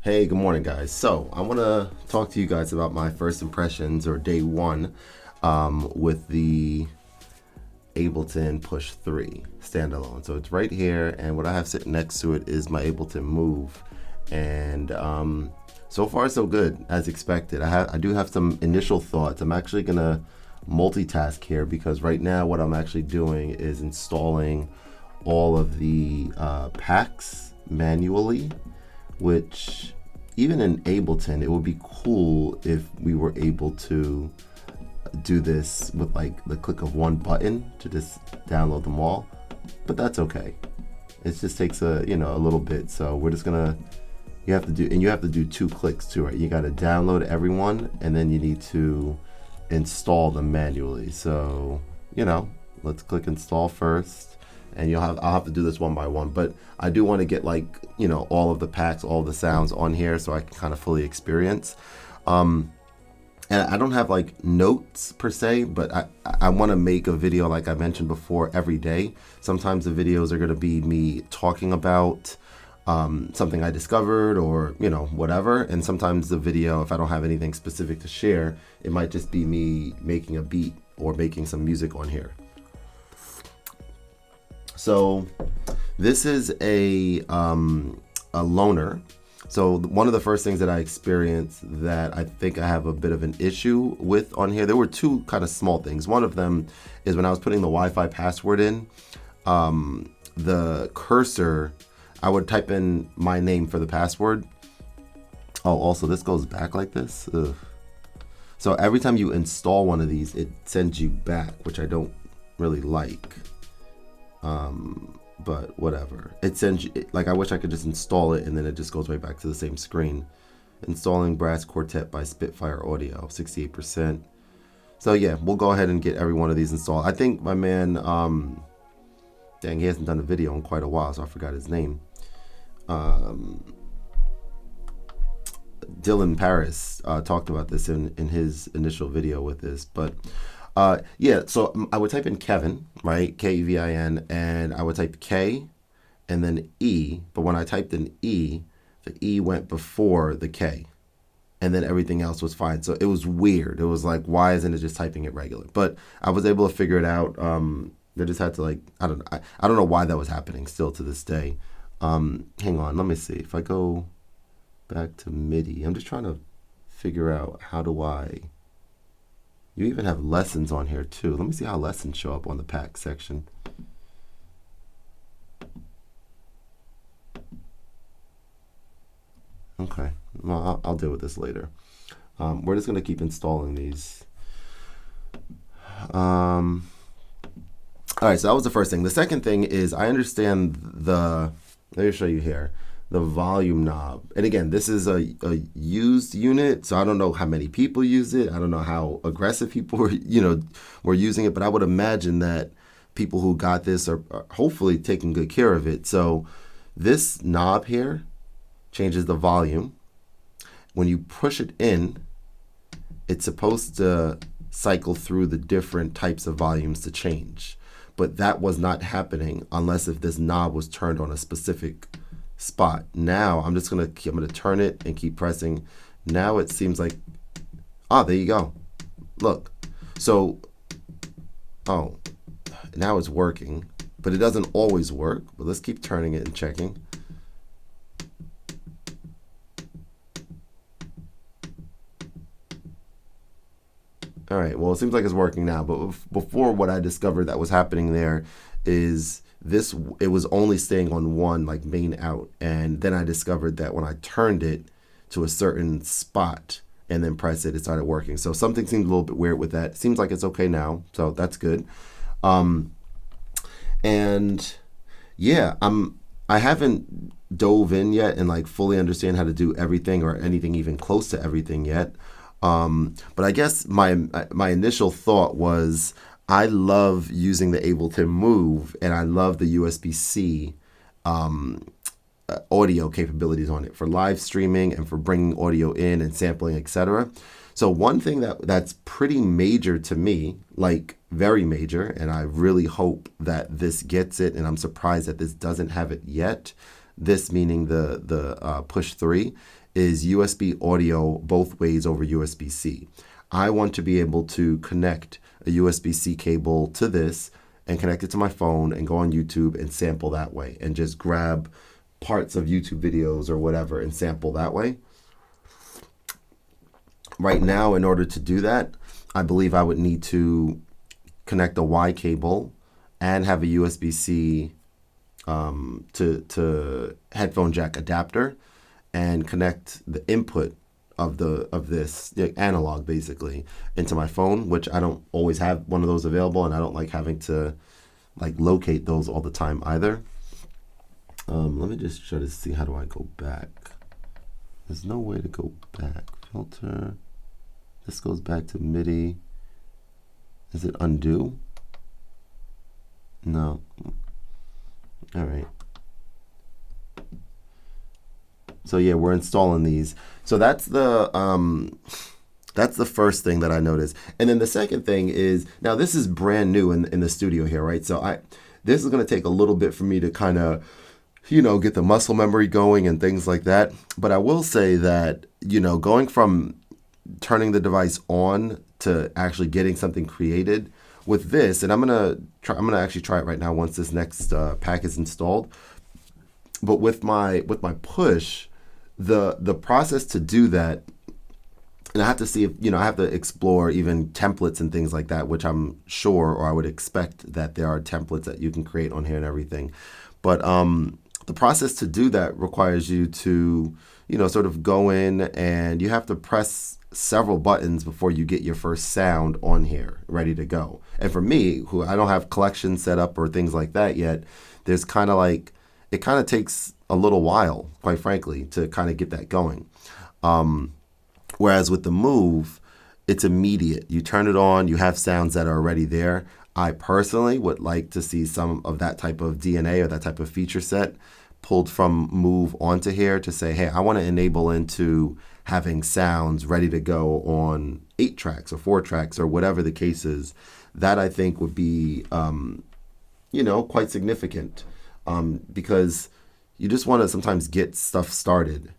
Hey, good morning, guys. So, I want to talk to you guys about my first impressions or day one with the Ableton Push 3 standalone. So, it's right here, and what I have sitting next to it is my Ableton Move. And so far, so good, as expected. I do have some initial thoughts. I'm actually going to multitask here because right now, what I'm actually doing is installing all of the packs manually, which even in Ableton, it would be cool if we were able to do this with like the click of one button to just download them all, but that's okay. It just takes a little bit, so we're just gonna you have to do two clicks too, right? You got to download everyone, and then you need to install them manually. So let's click install first, and I'll have to do this one by one, but I do want to get all of the packs, all the sounds on here so I can kind of fully experience. And I don't have like notes per se, but I want to make a video, like I mentioned before, every day. Sometimes the videos are going to be me talking about something I discovered or whatever, and sometimes the video, if I don't have anything specific to share, it might just be me making a beat or making some music on here. So this is a loaner. So one of the first things that I experienced that I think I have a bit of an issue with on here, there were two kind of small things. One of them is when I was putting the Wi-Fi password in, the cursor, I would type in my name for the password. Oh, also this goes back like this. Ugh. So every time you install one of these, it sends you back, which I don't really like. But whatever. It sends you, like, I wish I could just install it and then it just goes right back to the same screen. Installing Brass Quartet by Spitfire Audio, 68%. So yeah, we'll go ahead and get every one of these installed. I think my man, dang, he hasn't done a video in quite a while, so I forgot his name. Dylan Paris talked about this in his initial video with this, but yeah, so I would type in Kevin, right? Kevin, and I would type K and then E. But when I typed in E, the E went before the K, and then everything else was fine. So it was weird. It was like, why isn't it just typing it regular? But I was able to figure it out. They just had to I don't know why that was happening still to this day. Hang on, let me see. If I go back to MIDI, I'm just trying to figure out how do I. You even have lessons on here too. Let me see how lessons show up on the pack section. Okay, well, I'll deal with this later. We're just going to keep installing these. All right, so that was the first thing. The second thing is I understand let me show you here, the volume knob. And again, this is a used unit, so I don't know how many people use it. I don't know how aggressive people were using it, but I would imagine that people who got this are hopefully taking good care of it. So this knob here changes the volume. When you push it in, it's supposed to cycle through the different types of volumes to change. But that was not happening unless if this knob was turned on a specific spot. Now I'm gonna turn it and keep pressing. Now it seems like, there you go. Look, so now it's working, but it doesn't always work. But let's keep turning it and checking. All right, well, it seems like it's working now, but before, what I discovered that was happening there is it was only staying on one, like main out, and then I discovered that when I turned it to a certain spot and then pressed it, it started working. So something seemed a little bit weird with that. Seems like it's okay now, so that's good. And yeah, I haven't dove in yet and like fully understand how to do everything or anything even close to everything yet. But I guess my initial thought was I love using the Ableton Move, and I love the USB-C audio capabilities on it for live streaming and for bringing audio in and sampling, etc. So one thing that's pretty major to me, like very major, and I really hope that this gets it, and I'm surprised that this doesn't have it yet, this meaning the Push 3, is USB audio both ways over USB-C. I want to be able to connect a USB-C cable to this and connect it to my phone and go on YouTube and sample that way and just grab parts of YouTube videos or whatever and sample that way. Right now, in order to do that, I believe I would need to connect a Y cable and have a USB-C to headphone jack adapter and connect the input of this analog basically into my phone, which I don't always have one of those available, and I don't like having to like locate those all the time either. Let me just try to see, how do I go back? There's no way to go back. Filter. This goes back to MIDI. Is it undo? No. All right. So yeah, we're installing these. So that's the first thing that I noticed. And then the second thing is, now this is brand new in the studio here, right? So this is going to take a little bit for me to kind of, get the muscle memory going and things like that. But I will say that, going from turning the device on to actually getting something created with this, and I'm gonna actually try it right now once this next pack is installed. But with my push, the process to do that, and I have to see if I have to explore even templates and things like that, which I'm sure, or I would expect that there are templates that you can create on here and everything. But the process to do that requires you to sort of go in, and you have to press several buttons before you get your first sound on here ready to go. And for me, who I don't have collections set up or things like that yet, there's kind of like, it kind of takes a little while, quite frankly, to kind of get that going. Whereas with the Move, it's immediate. You turn it on, you have sounds that are already there. I personally would like to see some of that type of DNA or that type of feature set pulled from Move onto here to say, hey, I want to enable into having sounds ready to go on 8 tracks or 4 tracks or whatever the case is. That I think would be, quite significant, because you just want to sometimes get stuff started.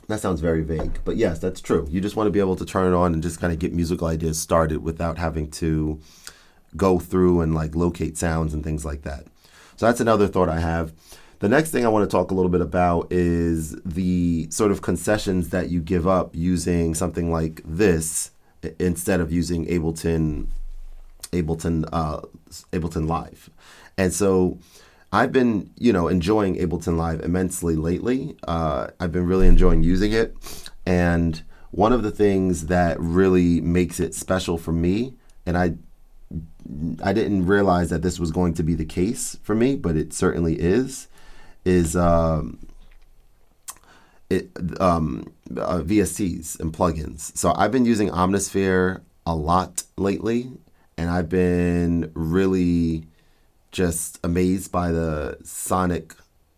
That sounds very vague, but yes, that's true. You just want to be able to turn it on and just kind of get musical ideas started without having to go through and like locate sounds and things like that. So that's another thought I have. The next thing I want to talk a little bit about is the sort of concessions that you give up using something like this instead of using Ableton Live. And so I've been, enjoying Ableton Live immensely lately. I've been really enjoying using it. And one of the things that really makes it special for me, and I didn't realize that this was going to be the case for me, but it certainly is VSTs and plugins. So I've been using Omnisphere a lot lately, and I've been really just amazed by the sonic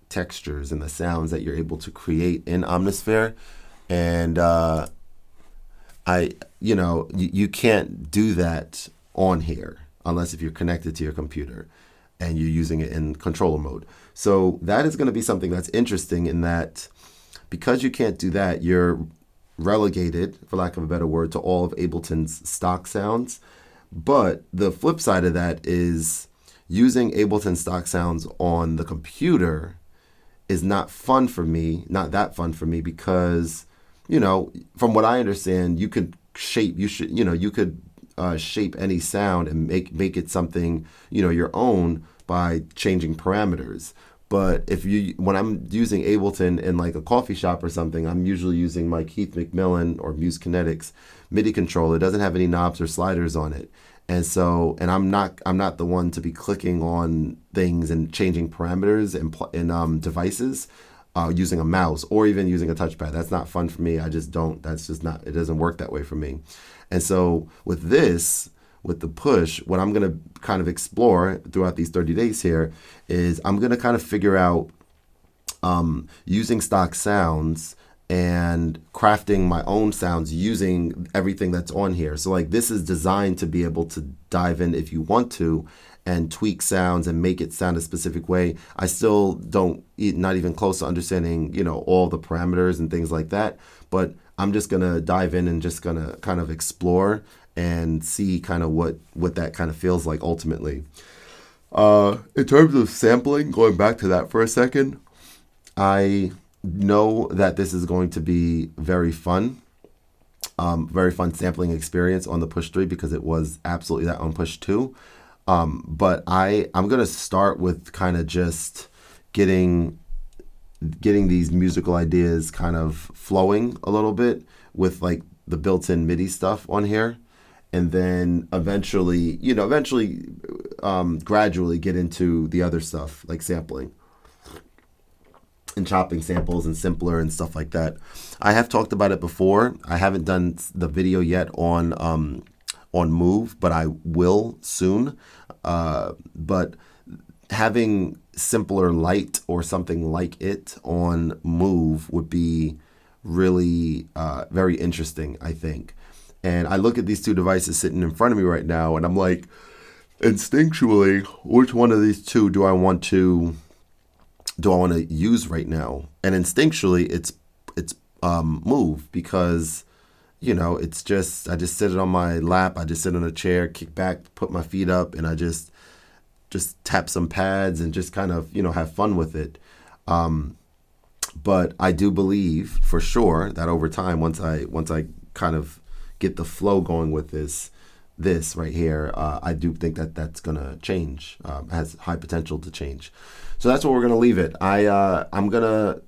textures and the sounds that you're able to create in Omnisphere. And you can't do that on here unless if you're connected to your computer and you're using it in controller mode. So that is going to be something that's interesting, in that because you can't do that, you're relegated, for lack of a better word, to all of Ableton's stock sounds. But the flip side of that is using Ableton stock sounds on the computer is not that fun for me, because, from what I understand, you could shape any sound and make it something, your own by changing parameters. But when I'm using Ableton in like a coffee shop or something, I'm usually using my Keith McMillan or Muse Kinetics MIDI controller. It doesn't have any knobs or sliders on it. And so, and I'm not the one to be clicking on things and changing parameters in devices using a mouse or even using a touchpad. That's not fun for me. It doesn't work that way for me. And so with the push, what I'm going to kind of explore throughout these 30 days here is I'm going to kind of figure out using stock sounds and crafting my own sounds using everything that's on here. So like this is designed to be able to dive in if you want to and tweak sounds and make it sound a specific way. I still don't, not even close to understanding, all the parameters and things like that, but I'm just going to dive in and just going to kind of explore and see kind of what that kind of feels like ultimately. In terms of sampling, going back to that for a second, I know that this is going to be very fun sampling experience on the Push 3 because it was absolutely that on Push 2. But I'm going to start with kind of just getting these musical ideas kind of flowing a little bit with like the built-in MIDI stuff on here. And then eventually, gradually get into the other stuff like sampling and chopping samples and simpler and stuff like that. I have talked about it before. I haven't done the video yet on Move, but I will soon. But having simpler light or something like it on Move would be really very interesting, I think. And I look at these two devices sitting in front of me right now, and I'm like, instinctually, which one of these two do I want to use right now? And instinctually, it's Move because, it's just, I just sit it on my lap. I just sit on a chair, kick back, put my feet up, and I just tap some pads and just kind of, have fun with it. But I do believe for sure that over time, once I kind of get the flow going with this right here, I do think that that's gonna change. Has high potential to change. So that's what we're gonna leave it. I'm gonna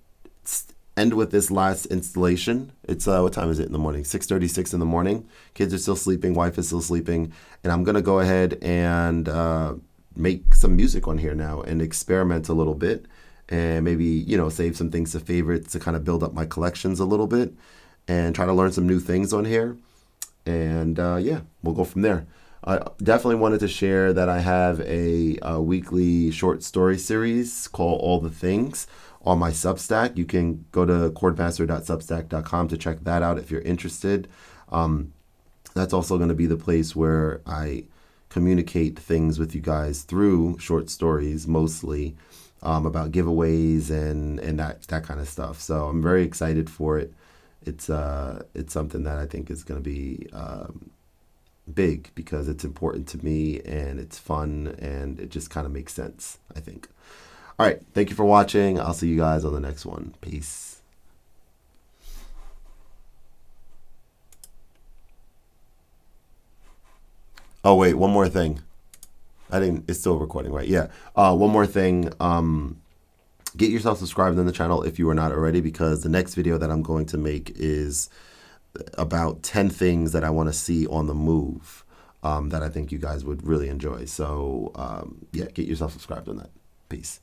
end with this last installation. It's what time is it in the morning? 6:36 in the morning. Kids are still sleeping. Wife is still sleeping, and I'm gonna go ahead and make some music on here now and experiment a little bit, and maybe save some things to favorites to kind of build up my collections a little bit, and try to learn some new things on here. And yeah, we'll go from there. I definitely wanted to share that I have a weekly short story series called All the Things on my Substack. You can go to Khordmaster.substack.com to check that out if you're interested. That's also going to be the place where I communicate things with you guys through short stories, mostly about giveaways and that kind of stuff. So I'm very excited for it. It's something that I think is going to be big because it's important to me and it's fun and it just kind of makes sense, I think. All right. Thank you for watching. I'll see you guys on the next one. Peace. Oh, wait, one more thing. It's still recording, right? Yeah. One more thing. Get yourself subscribed on the channel if you are not already, because the next video that I'm going to make is about 10 things that I want to see on the Move that I think you guys would really enjoy. So, yeah, get yourself subscribed on that. Peace.